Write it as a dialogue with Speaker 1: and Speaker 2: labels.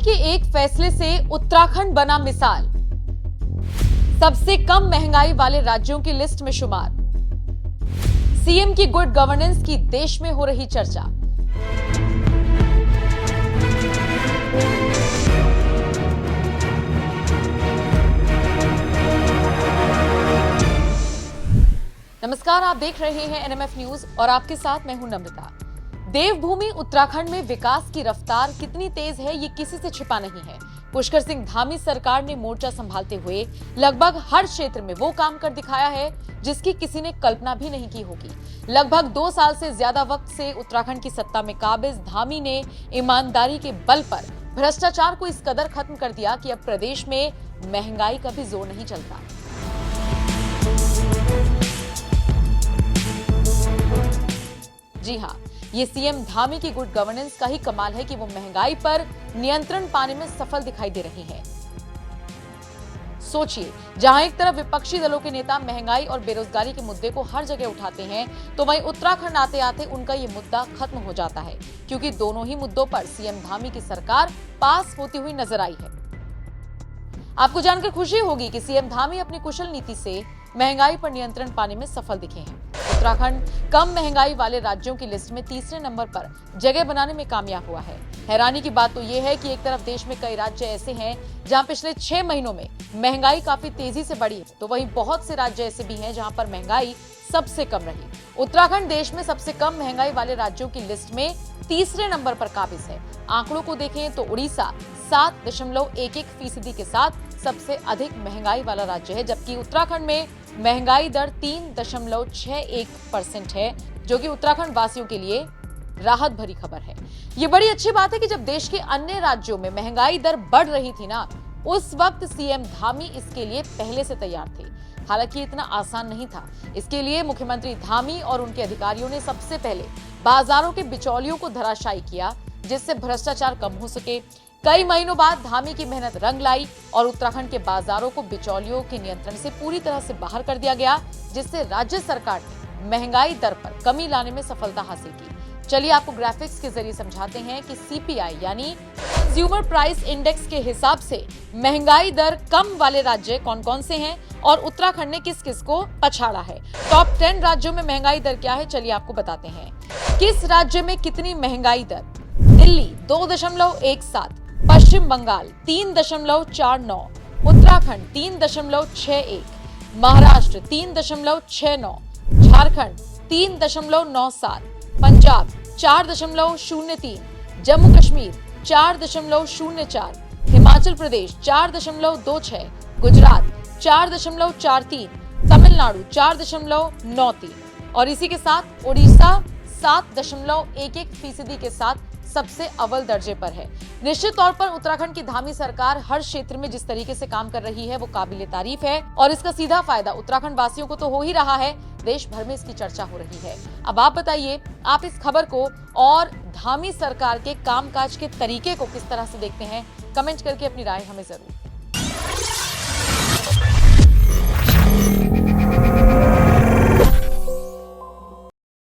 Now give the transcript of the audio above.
Speaker 1: के एक फैसले से उत्तराखंड बना मिसाल, सबसे कम महंगाई वाले राज्यों की लिस्ट में शुमार। सीएम की गुड गवर्नेंस की देश में हो रही चर्चा। नमस्कार, आप देख रहे हैं एनएमएफ न्यूज और आपके साथ मैं हूं नम्रता। देवभूमि उत्तराखंड में विकास की रफ्तार कितनी तेज है ये किसी से छिपा नहीं है। पुष्कर सिंह धामी सरकार ने मोर्चा संभालते हुए लगभग हर क्षेत्र में वो काम कर दिखाया है जिसकी किसी ने कल्पना भी नहीं की होगी। लगभग 2 साल से ज्यादा वक्त से उत्तराखंड की सत्ता में काबिज धामी ने ईमानदारी के बल पर भ्रष्टाचार को इस कदर खत्म कर दिया कि अब प्रदेश में महंगाई का भी जोर नहीं चलता। जी हाँ, ये सीएम धामी की गुड गवर्नेंस का ही कमाल है कि वो महंगाई पर नियंत्रण पाने में सफल दिखाई दे रही है। सोचिए, जहां एक तरफ विपक्षी दलों के नेता महंगाई और बेरोजगारी के मुद्दे को हर जगह उठाते हैं, तो वहीं उत्तराखंड आते आते उनका ये मुद्दा खत्म हो जाता है, क्योंकि दोनों ही मुद्दों पर सीएम धामी की सरकार पास होती हुई नजर आई है। आपको जानकर खुशी होगी कि सीएम धामी अपनी कुशल नीति से महंगाई पर नियंत्रण पाने में सफल दिखे हैं। उत्तराखंड कम महंगाई वाले राज्यों की लिस्ट में तीसरे नंबर पर जगह बनाने में कामयाब हुआ है। हैरानी की बात तो यह है कि एक तरफ देश में कई राज्य ऐसे हैं जहां पिछले 6 महीनों में महंगाई काफी तेजी से बढ़ी, तो वहीं बहुत से राज्य ऐसे भी हैं जहां पर महंगाई सबसे कम रही। उत्तराखंड देश में सबसे कम महंगाई वाले राज्यों की लिस्ट में तीसरे नंबर पर काबिज है। आंकड़ों को देखें तो उड़ीसा 7.11% के साथ सबसे अधिक महंगाई वाला राज्य है, जबकि उत्तराखंड में महंगाई दर 3.61% है, जो कि उत्तराखंड वासियों के लिए राहत भरी खबर है। ये बड़ी अच्छी बात है कि जब देश के अन्य राज्यों में महंगाई दर बढ़ रही थी ना, उस वक्त सीएम धामी इसके लिए पहले से तैयार थे। हालांकि इतना आसान नहीं था। इसके लिए मुख्यमंत्री धामी और उनके अधिकारियों ने सबसे पहले बाजारों के बिचौलियों को धराशायी किया, जिससे भ्रष्टाचार कम हो सके। कई महीनों बाद धामी की मेहनत रंग लाई और उत्तराखंड के बाजारों को बिचौलियों के नियंत्रण से पूरी तरह से बाहर कर दिया गया, जिससे राज्य सरकार ने महंगाई दर पर कमी लाने में सफलता हासिल की। चलिए आपको ग्राफिक्स के जरिए समझाते हैं कि सीपीआई यानी कंज्यूमर प्राइस इंडेक्स के हिसाब से महंगाई दर कम वाले राज्य कौन कौन से हैं और उत्तराखंड ने किस किस को पछाड़ा है। टॉप 10 राज्यों में महंगाई दर क्या है, चलिए आपको बताते हैं। किस राज्य में कितनी महंगाई दर? दिल्ली 2.17, पश्चिम बंगाल 3.49, उत्तराखंड 3.61, महाराष्ट्र 3.69, झारखंड 3.97, पंजाब 4.03, जम्मू कश्मीर 4.04, हिमाचल प्रदेश 4.26, गुजरात 4.43, तमिलनाडु 4.93 और इसी के साथ उड़ीसा 7.11% के साथ सबसे अव्वल दर्जे पर है। निश्चित तौर पर उत्तराखंड की धामी सरकार हर क्षेत्र में जिस तरीके से काम कर रही है वो काबिले तारीफ है और इसका सीधा फायदा उत्तराखंड वासियों को तो हो ही रहा है, देश भर में इसकी चर्चा हो रही है। अब आप बताइए, आप इस खबर को और धामी सरकार के कामकाज के तरीके को किस तरह से देखते हैं? कमेंट करके अपनी राय हमें जरूर